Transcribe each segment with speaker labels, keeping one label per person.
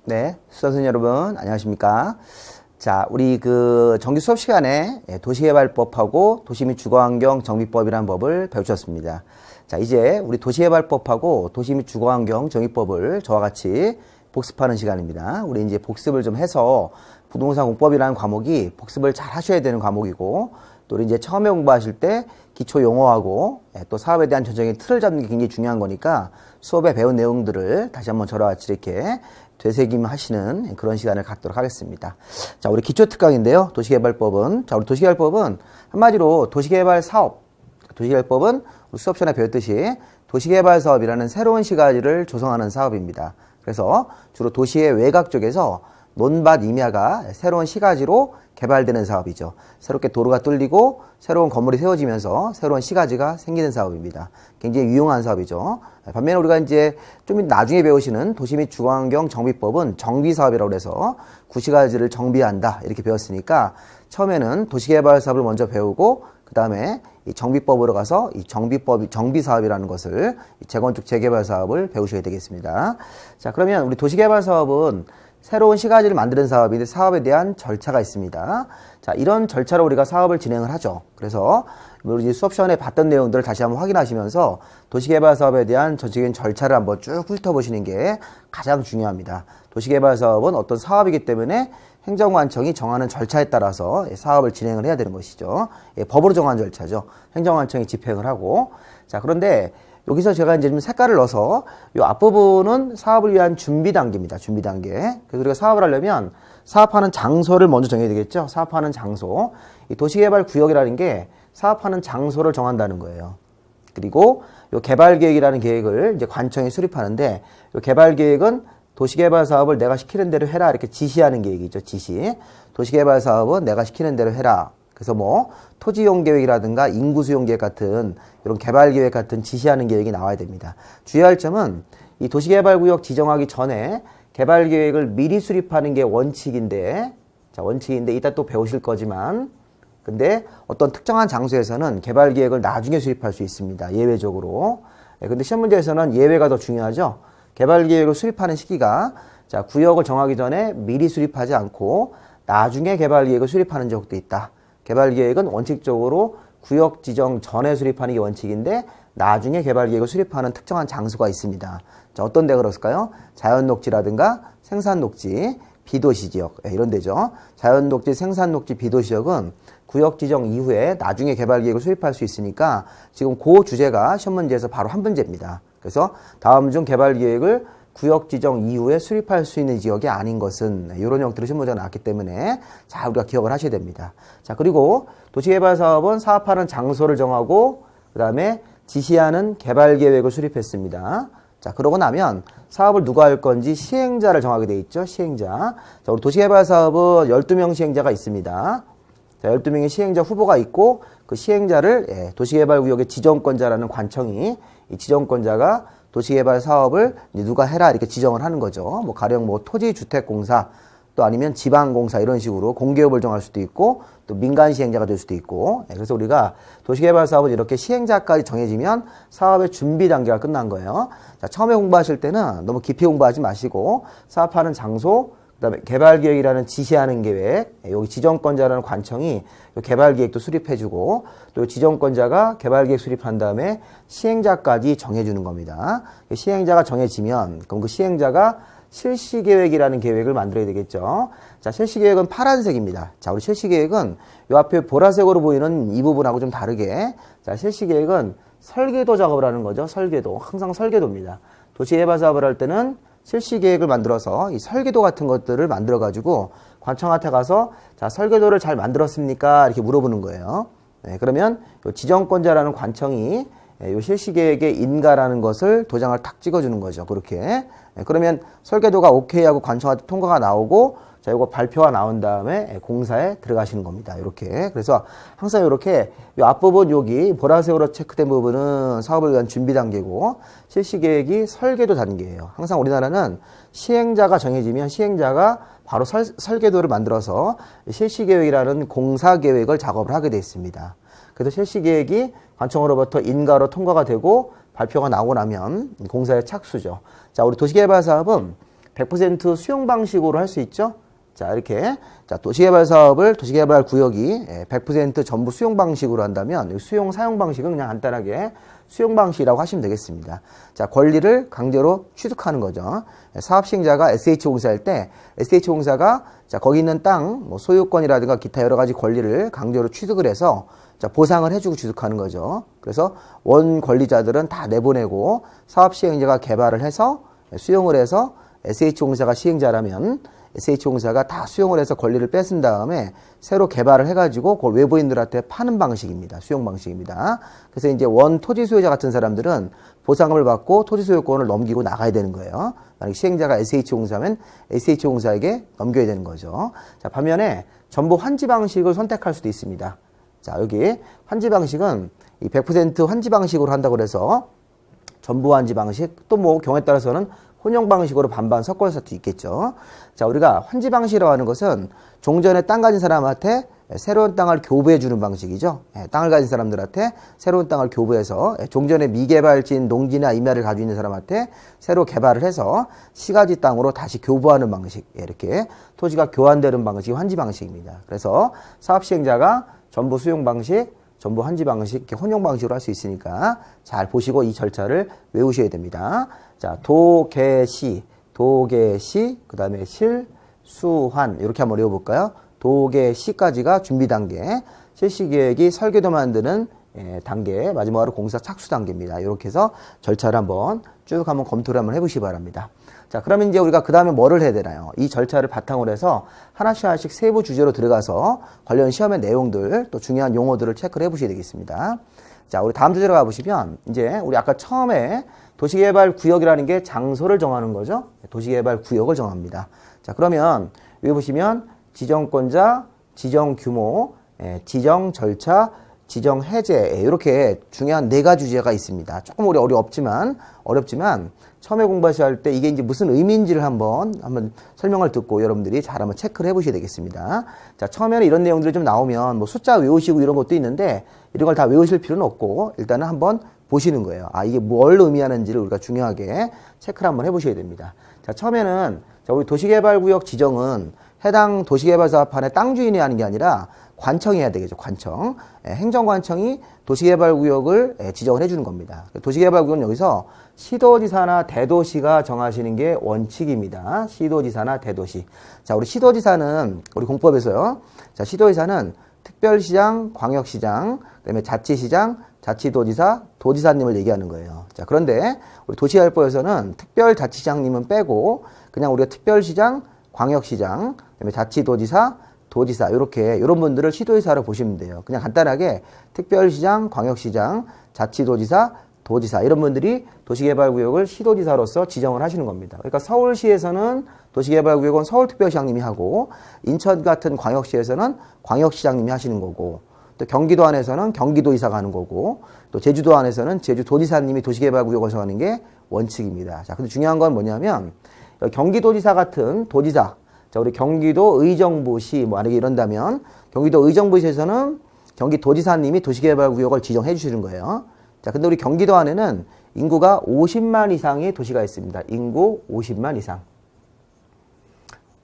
Speaker 1: 네, 수험생 여러분, 안녕하십니까? 자, 우리 정규 수업 시간에 도시개발법하고 도시 및 주거환경 정비법이라는 법을 배우셨습니다. 자, 이제 우리 도시개발법하고 도시 및 주거환경 정비법을 저와 같이 복습하는 시간입니다. 우리 이제 복습을 좀 해서 부동산 공법이라는 과목이 복습을 잘 하셔야 되는 과목이고, 또 우리 이제 처음에 공부하실 때 기초 용어하고 또 사업에 대한 전체적인 틀을 잡는 게 굉장히 중요한 거니까 수업에 배운 내용들을 다시 한번 저와 같이 이렇게 되새김하시는 그런 시간을 갖도록 하겠습니다. 자, 우리 기초특강인데요. 도시개발법은. 자, 우리 도시개발법은 한마디로 도시개발 사업. 도시개발법은 우리 수업 시간에 배웠듯이 도시개발 사업이라는 새로운 시가지를 조성하는 사업입니다. 그래서 주로 도시의 외곽 쪽에서 논밭 임야가 새로운 시가지로 개발되는 사업이죠. 새롭게 도로가 뚫리고 새로운 건물이 세워지면서 새로운 시가지가 생기는 사업입니다. 굉장히 유용한 사업이죠. 반면에 우리가 이제 좀 나중에 배우시는 도시 및 주거환경 정비법은 정비사업이라고 해서 구시가지를 정비한다 이렇게 배웠으니까 처음에는 도시개발 사업을 먼저 배우고 그 다음에 이 정비법으로 가서 이 정비사업이라는 것을 재건축 재개발 사업을 배우셔야 되겠습니다. 자, 그러면 우리 도시개발 사업은 새로운 시가지를 만드는 사업인데 사업에 대한 절차가 있습니다. 자, 이런 절차로 우리가 사업을 진행을 하죠. 그래서 우리 수업 시간에 봤던 내용들을 다시 한번 확인하시면서 도시개발 사업에 대한 전체적인 절차를 한번 쭉 훑어보시는 게 가장 중요합니다. 도시개발 사업은 어떤 사업이기 때문에 행정관청이 정하는 절차에 따라서 사업을 진행을 해야 되는 것이죠. 법으로 정한 절차죠. 행정관청이 집행을 하고. 자, 그런데 여기서 제가 이제 좀 색깔을 넣어서 이 앞부분은 사업을 위한 준비 단계입니다. 준비 단계. 그래서 우리가 사업을 하려면 사업하는 장소를 먼저 정해야 되겠죠. 사업하는 장소. 이 도시개발 구역이라는 게 사업하는 장소를 정한다는 거예요. 그리고 이 개발계획이라는 계획을 이제 관청이 수립하는데 이 개발계획은 도시개발 사업을 내가 시키는 대로 해라 이렇게 지시하는 계획이죠. 지시. 도시개발 사업은 내가 시키는 대로 해라. 그래서 뭐 토지용 계획이라든가 인구 수용 계획 같은 이런 개발 계획 같은 지시하는 계획이 나와야 됩니다. 주의할 점은 이 도시개발구역 지정하기 전에 개발 계획을 미리 수립하는 게 원칙인데, 자, 원칙인데 이따 또 배우실 거지만, 근데 어떤 특정한 장소에서는 개발 계획을 나중에 수립할 수 있습니다. 예외적으로. 근데 시험 문제에서는 예외가 더 중요하죠. 개발 계획을 수립하는 시기가 자, 구역을 정하기 전에 미리 수립하지 않고 나중에 개발 계획을 수립하는 적도 있다. 개발계획은 원칙적으로 구역 지정 전에 수립하는 게 원칙인데 나중에 개발계획을 수립하는 특정한 장소가 있습니다. 자, 어떤 데가 그렇을까요? 자연녹지라든가 생산녹지, 비도시지역 이런 데죠. 자연녹지, 생산녹지, 비도시지역은 구역 지정 이후에 나중에 개발계획을 수립할 수 있으니까 지금 그 주제가 시험 문제에서 바로 한 문제입니다. 그래서 다음 중 개발계획을 구역 지정 이후에 수립할 수 있는 지역이 아닌 것은 이런 형태로 시험 문제가 나왔기 때문에 자, 우리가 기억을 하셔야 됩니다. 자, 그리고 도시개발 사업은 사업하는 장소를 정하고 그 다음에 지시하는 개발 계획을 수립했습니다. 자, 그러고 나면 사업을 누가 할 건지 시행자를 정하게 돼 있죠. 시행자. 자, 우리 도시개발 사업은 12명 시행자가 있습니다. 자, 12명의 시행자 후보가 있고 그 시행자를 도시개발구역의 지정권자라는 관청이 이 지정권자가 도시개발 사업을 누가 해라 이렇게 지정을 하는 거죠. 뭐 가령 뭐 토지주택공사 또 아니면 지방공사 이런 식으로 공기업을 정할 수도 있고 또 민간 시행자가 될 수도 있고. 그래서 우리가 도시개발 사업은 이렇게 시행자까지 정해지면 사업의 준비 단계가 끝난 거예요. 자, 처음에 공부하실 때는 너무 깊이 공부하지 마시고 사업하는 장소 그다음에 개발계획이라는 지시하는 계획, 여기 지정권자라는 관청이 개발계획도 수립해주고 또 지정권자가 개발계획 수립한 다음에 시행자까지 정해주는 겁니다. 시행자가 정해지면 그럼 그 시행자가 실시계획이라는 계획을 만들어야 되겠죠. 자, 실시계획은 파란색입니다. 자, 우리 실시계획은 이 앞에 보라색으로 보이는 이 부분하고 좀 다르게 자, 실시계획은 설계도 작업을 하는 거죠. 설계도. 항상 설계도입니다. 도시개발 사업을 할 때는 실시계획을 만들어서 이 설계도 같은 것들을 만들어가지고 관청한테 가서 자, 설계도를 잘 만들었습니까? 이렇게 물어보는 거예요. 네, 그러면 요 지정권자라는 관청이 요 실시계획의 인가라는 것을 도장을 탁 찍어주는 거죠. 그렇게. 네, 그러면 설계도가 오케이 하고 관청한테 통과가 나오고 자, 이거 발표가 나온 다음에 공사에 들어가시는 겁니다. 이렇게. 그래서 항상 이렇게 이 앞부분 여기 보라색으로 체크된 부분은 사업을 위한 준비 단계고 실시계획이 설계도 단계예요. 항상 우리나라는 시행자가 정해지면 시행자가 바로 설계도를 만들어서 실시계획이라는 공사계획을 작업을 하게 돼 있습니다. 그래서 실시계획이 관청으로부터 인가로 통과가 되고 발표가 나오고 나면 공사의 착수죠. 자, 우리 도시개발 사업은 100% 수용 방식으로 할 수 있죠. 자, 이렇게. 자, 도시개발 사업을 도시개발 구역이 100% 전부 수용 방식으로 한다면 수용 사용 방식은 그냥 간단하게 수용 방식이라고 하시면 되겠습니다. 자, 권리를 강제로 취득하는 거죠. 사업 시행자가 SH공사일 때 SH공사가 자, 거기 있는 땅, 뭐 소유권이라든가 기타 여러 가지 권리를 강제로 취득을 해서 자, 보상을 해주고 취득하는 거죠. 그래서 원 권리자들은 다 내보내고 사업 시행자가 개발을 해서 수용을 해서 SH공사가 시행자라면 SH공사가 다 수용을 해서 권리를 뺏은 다음에 새로 개발을 해가지고 그걸 외부인들한테 파는 방식입니다. 수용 방식입니다. 그래서 이제 원 토지 소유자 같은 사람들은 보상금을 받고 토지 소유권을 넘기고 나가야 되는 거예요. 만약 시행자가 SH공사면 SH공사에게 넘겨야 되는 거죠. 자, 반면에 전부 환지 방식을 선택할 수도 있습니다. 자, 여기 환지 방식은 이 100% 환지 방식으로 한다고 해서 전부 환지 방식, 또 뭐 경우에 따라서는 혼용 방식으로 반반 섞어서 도 있겠죠. 자, 우리가 환지 방식이라고 하는 것은 종전에 땅 가진 사람한테 새로운 땅을 교부해 주는 방식이죠. 땅을 가진 사람들한테 새로운 땅을 교부해서 종전에 미개발진 농지나 임야를 가지고 있는 사람한테 새로 개발을 해서 시가지 땅으로 다시 교부하는 방식. 이렇게 토지가 교환되는 방식이 환지 방식입니다. 그래서 사업 시행자가 전부 수용 방식, 전부 환지 방식, 이렇게 혼용 방식으로 할 수 있으니까 잘 보시고 이 절차를 외우셔야 됩니다. 자, 도개시, 그 다음에 실, 수환, 이렇게 한번 외워볼까요? 도개시까지가 준비 단계, 실시계획이 설계도 만드는 단계, 마지막으로 공사 착수 단계입니다. 이렇게 해서 절차를 한번 쭉 한번 검토를 한번 해보시기 바랍니다. 자, 그러면 이제 우리가 그 다음에 뭐를 해야 되나요? 이 절차를 바탕으로 해서 하나씩 세부 주제로 들어가서 관련 시험의 내용들, 또 중요한 용어들을 체크를 해보셔야 되겠습니다. 자, 우리 다음 주제로 가보시면, 이제 우리 아까 처음에 도시개발 구역이라는 게 장소를 정하는 거죠. 도시개발 구역을 정합니다. 자, 그러면 여기 보시면 지정권자, 지정 규모, 지정 절차, 지정 해제, 이렇게 중요한 4가지 주제가 있습니다. 조금 어렵지만 처음에 공부하실 때 이게 이제 무슨 의미인지를 한번 설명을 듣고 여러분들이 잘 한번 체크를 해보셔야 되겠습니다. 자, 처음에는 이런 내용들이 좀 나오면 뭐 숫자 외우시고 이런 것도 있는데 이런 걸 다 외우실 필요는 없고 일단은 한번 보시는 거예요. 아, 이게 뭘 의미하는지를 우리가 중요하게 체크를 한번 해보셔야 됩니다. 자, 처음에는 자, 우리 도시개발구역 지정은 해당 도시개발사업판의 땅 주인이 하는 게 아니라 관청이 해야 되겠죠. 관청. 행정관청이 도시개발구역을 지정을 해주는 겁니다. 도시개발구역은 여기서 시도지사나 대도시가 정하시는 게 원칙입니다. 시도지사나 대도시. 자, 우리 시도지사는 우리 공법에서요. 자, 시도지사는 특별시장, 광역시장, 그다음에 자치시장, 자치도지사, 도지사님을 얘기하는 거예요. 자, 그런데 우리 도시개발법에서는 특별자치장님은 빼고 그냥 우리가 특별시장, 광역시장, 그다음에 자치도지사, 도지사 이런 분들을 시도지사로 보시면 돼요. 그냥 간단하게 특별시장, 광역시장, 자치도지사, 도지사 이런 분들이 도시개발구역을 시도지사로서 지정을 하시는 겁니다. 그러니까 서울시에서는 도시개발구역은 서울특별시장님이 하고 인천 같은 광역시에서는 광역시장님이 하시는 거고 또 경기도 안에서는 경기도지사가 하는 거고 또 제주도 안에서는 제주도지사님이 도시개발구역을 정하는 게 원칙입니다. 자, 근데 중요한 건 뭐냐면 경기도지사 같은 도지사 자, 우리 경기도 의정부시, 만약에 이런다면, 경기도 의정부시에서는 경기도지사님이 도시개발구역을 지정해 주시는 거예요. 자, 근데 우리 경기도 안에는 인구가 50만 이상의 도시가 있습니다. 인구 50만 이상.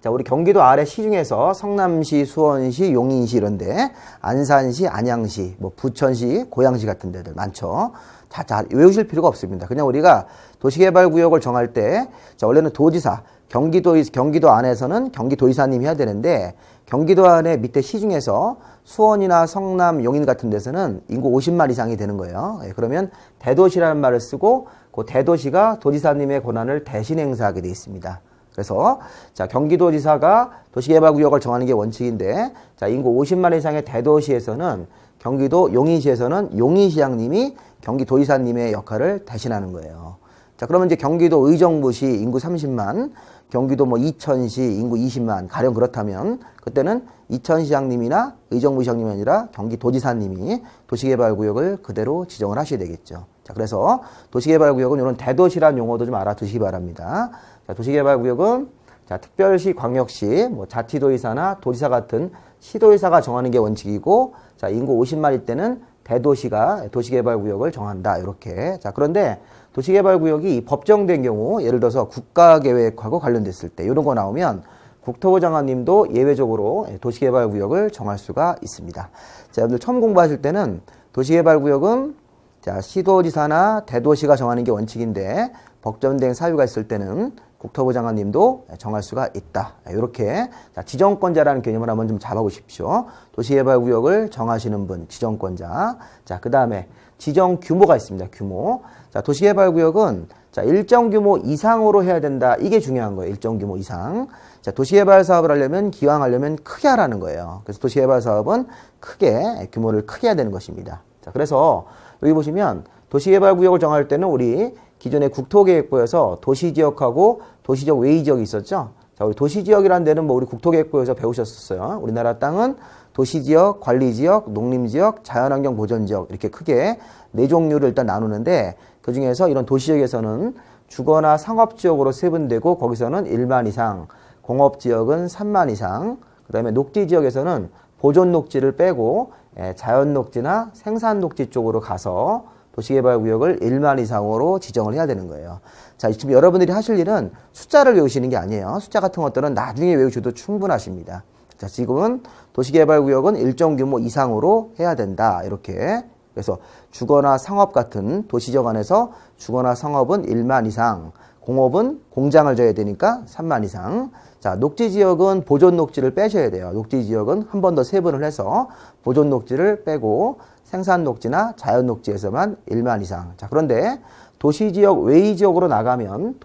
Speaker 1: 자, 우리 경기도 아래 시 중에서 성남시, 수원시, 용인시 이런데, 안산시, 안양시, 뭐 부천시, 고양시 같은 데들 많죠. 자, 외우실 필요가 없습니다. 그냥 우리가 도시개발구역을 정할 때, 자, 원래는 도지사, 경기도 안에서는 경기도지사님이 해야 되는데 경기도 안에 밑에 시 중에서 수원이나 성남, 용인 같은 데서는 인구 50만 이상이 되는 거예요. 그러면 대도시라는 말을 쓰고 그 대도시가 도지사님의 권한을 대신 행사하게 되어 있습니다. 그래서 자, 경기도지사가 도시개발구역을 정하는 게 원칙인데 자, 인구 50만 이상의 대도시에서는 경기도 용인시에서는 용인시장님이 경기도지사님의 역할을 대신하는 거예요. 자, 그러면 이제 경기도 의정부시 인구 30만, 경기도 뭐 이천시 인구 20만, 가령 그렇다면 그때는 이천시장님이나 의정부시장님이 아니라 경기도지사님이 도시개발구역을 그대로 지정을 하셔야 되겠죠. 자, 그래서 도시개발구역은 이런 대도시란 용어도 좀 알아두시기 바랍니다. 자, 도시개발구역은 자, 특별시, 광역시, 뭐 자치도지사나 도지사 같은 시도지사가 정하는 게 원칙이고, 자, 인구 50만일 때는 대도시가 도시개발구역을 정한다. 이렇게. 자, 그런데 도시개발구역이 법정된 경우, 예를 들어서 국가계획하고 관련됐을 때 이런 거 나오면 국토부 장관님도 예외적으로 도시개발구역을 정할 수가 있습니다. 자, 여러분들 처음 공부하실 때는 도시개발구역은 자, 시도지사나 대도시가 정하는 게 원칙인데 법정된 사유가 있을 때는 국토부 장관님도 정할 수가 있다. 이렇게 지정권자라는 개념을 한번 좀 잡아보십시오. 도시개발구역을 정하시는 분, 지정권자. 자, 그 다음에 지정 규모가 있습니다. 규모. 자, 도시개발구역은 자, 일정 규모 이상으로 해야 된다. 이게 중요한 거예요. 일정 규모 이상. 자, 도시개발 사업을 하려면 기왕 하려면 크게 하라는 거예요. 그래서 도시개발 사업은 크게 규모를 크게 해야 되는 것입니다. 자, 그래서 여기 보시면 도시개발구역을 정할 때는 우리 기존의 국토계획부에서 도시지역하고 도시적 외의지역이 있었죠. 자, 우리 도시지역이라는 데는 뭐 우리 국토계획부에서 배우셨었어요. 우리나라 땅은 도시지역, 관리지역, 농림지역, 자연환경 보전지역 이렇게 크게 네 종류를 일단 나누는데 그 중에서 이런 도시지역에서는 주거나 상업지역으로 세분되고 거기서는 1만 이상, 공업지역은 3만 이상, 그 다음에 녹지지역에서는 보존녹지를 빼고 자연녹지나 생산녹지 쪽으로 가서 도시개발구역을 1만 이상으로 지정을 해야 되는 거예요. 자, 지금 여러분들이 하실 일은 숫자를 외우시는 게 아니에요. 숫자 같은 것들은 나중에 외우셔도 충분하십니다. 자, 지금은 도시개발구역은 일정 규모 이상으로 해야 된다. 이렇게. 그래서 주거나 상업 같은 도시지역 안에서 주거나 상업은 1만 이상, 공업은 공장을 져야 되니까 3만 이상. 자, 녹지지역은 보존녹지를 빼셔야 돼요. 녹지지역은 한 번 더 세분을 해서 보존녹지를 빼고 생산녹지나 자연녹지에서만 1만 이상. 자, 그런데 도시지역 외의지역으로 나가면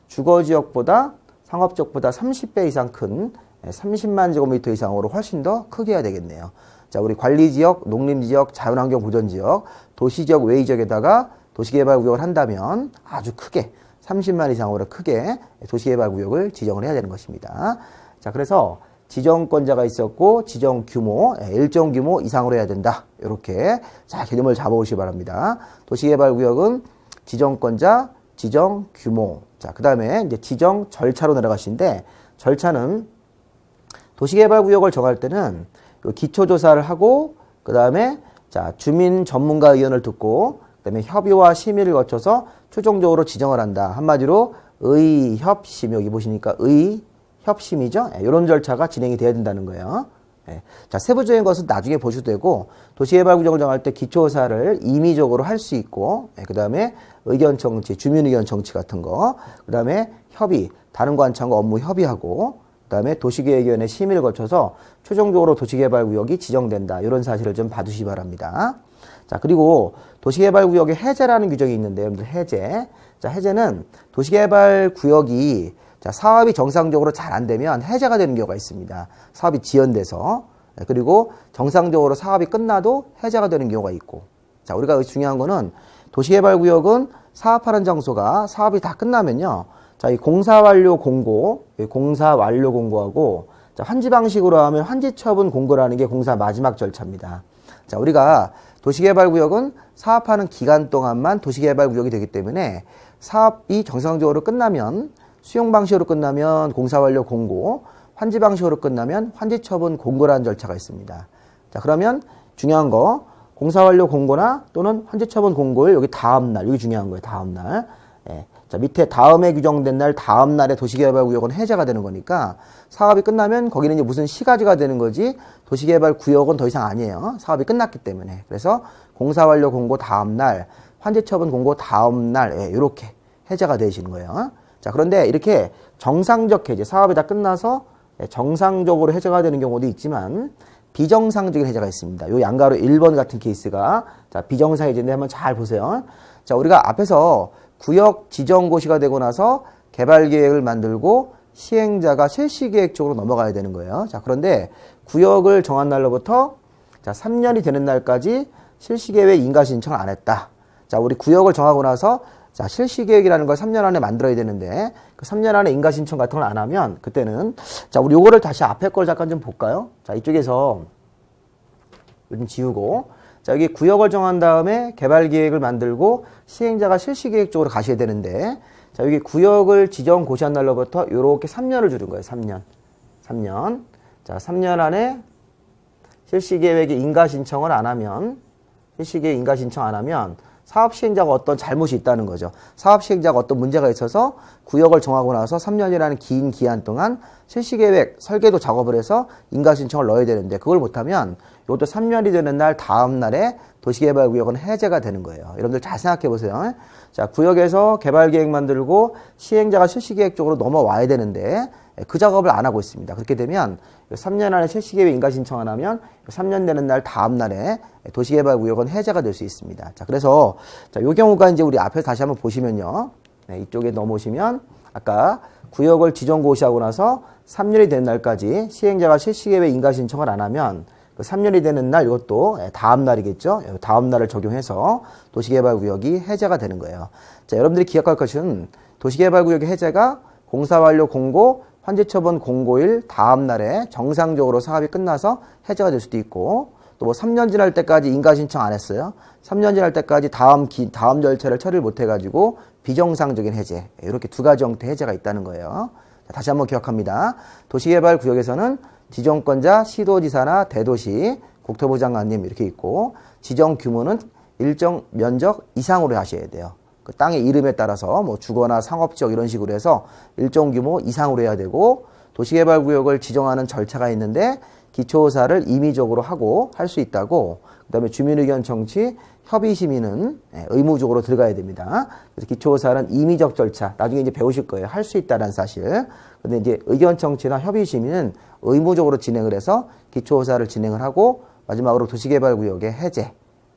Speaker 1: 주거지역보다 상업지역보다 30배 이상 큰 30만 제곱미터 이상으로 훨씬 더 크게 해야 되겠네요. 자, 우리 관리지역, 농림지역, 자연환경 보전지역, 도시지역 외의지역에다가 도시개발구역을 한다면 아주 크게 30만 이상으로 크게 도시개발구역을 지정을 해야 되는 것입니다. 자, 그래서 지정권자가 있었고 지정 규모, 일정 규모 이상으로 해야 된다. 이렇게 자, 개념을 잡아오시기 바랍니다. 도시개발구역은 지정권자, 지정 규모. 자, 그 다음에 이제 지정 절차로 내려가시는데 절차는 도시개발구역을 정할 때는 기초조사를 하고 그 다음에 자, 주민 전문가 의견을 듣고 그 다음에 협의와 심의를 거쳐서 최종적으로 지정을 한다. 한마디로 의협심, 여기 보시니까 의협심이죠. 이런 절차가 진행이 돼야 된다는 거예요. 자, 세부적인 것은 나중에 보셔도 되고 도시개발구역을 정할 때 기초조사를 임의적으로 할 수 있고 그 다음에 의견 청취, 주민의견 청취 같은 거, 그 다음에 협의, 다른 관청과 업무 협의하고 그 다음에 도시계획위원회 심의를 거쳐서 최종적으로 도시개발구역이 지정된다. 이런 사실을 좀 봐두시기 바랍니다. 자, 그리고 도시개발구역의 해제라는 규정이 있는데요. 여러분들 해제. 자, 해제는 도시개발구역이 자, 사업이 정상적으로 잘 안 되면 해제가 되는 경우가 있습니다. 사업이 지연돼서. 그리고 정상적으로 사업이 끝나도 해제가 되는 경우가 있고. 자, 우리가 중요한 거는 도시개발구역은 사업하는 장소가 사업이 다 끝나면요. 자, 이 공사완료 공고하고 자, 환지 방식으로 하면 환지처분 공고라는 게 공사 마지막 절차입니다. 자, 우리가 도시개발구역은 사업하는 기간 동안만 도시개발구역이 되기 때문에 사업이 정상적으로 끝나면 수용 방식으로 끝나면 공사완료 공고, 환지 방식으로 끝나면 환지처분 공고라는 절차가 있습니다. 자, 그러면 중요한 거 공사완료 공고나 또는 환지처분 공고를 여기 다음날, 여기 중요한 거예요. 다음날. 예. 자, 밑에 다음에 규정된 날 다음날에 도시개발구역은 해제가 되는 거니까 사업이 끝나면 거기는 이제 무슨 시가지가 되는 거지 도시개발구역은 더 이상 아니에요. 사업이 끝났기 때문에. 그래서 공사완료 공고 다음날, 환지처분 공고 다음날 예, 이렇게 해제가 되시는 거예요. 자, 그런데 이렇게 정상적 해제, 사업이 다 끝나서 정상적으로 해제가 되는 경우도 있지만 비정상적인 해제가 있습니다. 요 양가로 1번 같은 케이스가 자, 비정상 해제인데 한번 잘 보세요. 자, 우리가 앞에서 구역 지정고시가 되고 나서 개발계획을 만들고 시행자가 실시계획 쪽으로 넘어가야 되는 거예요. 자, 그런데 구역을 정한 날로부터 자, 3년이 되는 날까지 실시계획 인가 신청을 안 했다. 자, 우리 구역을 정하고 나서 자, 실시계획이라는 걸 3년 안에 만들어야 되는데 그 3년 안에 인가 신청 같은 걸 안 하면 그때는 자, 우리 요거를 다시 앞에 걸 잠깐 좀 볼까요? 자, 이쪽에서 좀 지우고 자, 여기 구역을 정한 다음에 개발계획을 만들고 시행자가 실시계획 쪽으로 가셔야 되는데 자, 여기 구역을 지정 고시한 날로부터 요렇게 3년을 주는 거예요. 3년. 자, 3년 안에 실시계획의 인가 신청을 안 하면 실시계획 인가 신청 안 하면 사업 시행자가 어떤 잘못이 있다는 거죠. 사업 시행자가 어떤 문제가 있어서 구역을 정하고 나서 3년이라는 긴 기한 동안 실시계획, 설계도 작업을 해서 인가 신청을 넣어야 되는데 그걸 못하면 이것도 3년이 되는 날 다음 날에 도시개발구역은 해제가 되는 거예요. 여러분들 잘 생각해 보세요. 자, 구역에서 개발계획 만들고 시행자가 실시계획 쪽으로 넘어와야 되는데 그 작업을 안 하고 있습니다. 그렇게 되면 3년 안에 실시계획 인가 신청 안 하면 3년 되는 날 다음 날에 도시개발구역은 해제가 될 수 있습니다. 자, 그래서 자, 요 경우가 이제 우리 앞에서 다시 한번 보시면요. 네, 이쪽에 넘어오시면 아까 구역을 지정 고시하고 나서 3년이 된 날까지 시행자가 실시계획 인가 신청을 안 하면 그 3년이 되는 날 이것도 다음 날이겠죠. 다음 날을 적용해서 도시개발구역이 해제가 되는 거예요. 자, 여러분들이 기억할 것은 도시개발구역의 해제가 공사완료 공고, 환지처분 공고일 다음 날에 정상적으로 사업이 끝나서 해제가 될 수도 있고 또 뭐 3년 지날 때까지 인가 신청 안 했어요. 3년 지날 때까지 다음 절차를 처리를 못 해가지고 비정상적인 해제 이렇게 두 가지 형태의 해제가 있다는 거예요. 자, 다시 한번 기억합니다. 도시개발구역에서는 지정권자 시도지사나 대도시, 국토부 장관님 이렇게 있고 지정 규모는 일정 면적 이상으로 하셔야 돼요. 그 땅의 이름에 따라서 뭐 주거나 상업지역 이런 식으로 해서 일정 규모 이상으로 해야 되고 도시개발구역을 지정하는 절차가 있는데 기초조사를 임의적으로 하고 할 수 있다고 그 다음에 주민의견 청취, 협의심의는 의무적으로 들어가야 됩니다. 그래서 기초조사는 임의적 절차, 나중에 이제 배우실 거예요. 할 수 있다는 사실. 근데 이제 의견 청취나 협의심의는 의무적으로 진행을 해서 기초조사를 진행을 하고 마지막으로 도시개발구역의 해제.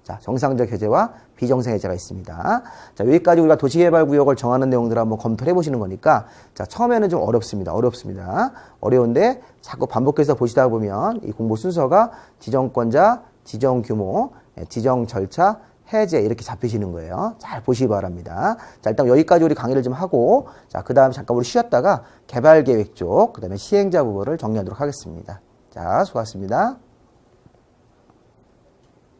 Speaker 1: 자, 정상적 해제와 비정상 해제가 있습니다. 자, 여기까지 우리가 도시개발구역을 정하는 내용들을 한번 검토를 해보시는 거니까, 자, 처음에는 좀 어렵습니다. 어려운데 자꾸 반복해서 보시다 보면 이 공부 순서가 지정권자, 지정 규모, 지정 절차, 해제 이렇게 잡히시는 거예요. 잘 보시기 바랍니다. 자, 일단 여기까지 우리 강의를 좀 하고, 자, 그 다음 잠깐 우리 쉬었다가 개발계획 쪽, 그 다음에 시행자 부분을 정리하도록 하겠습니다. 자, 수고하셨습니다.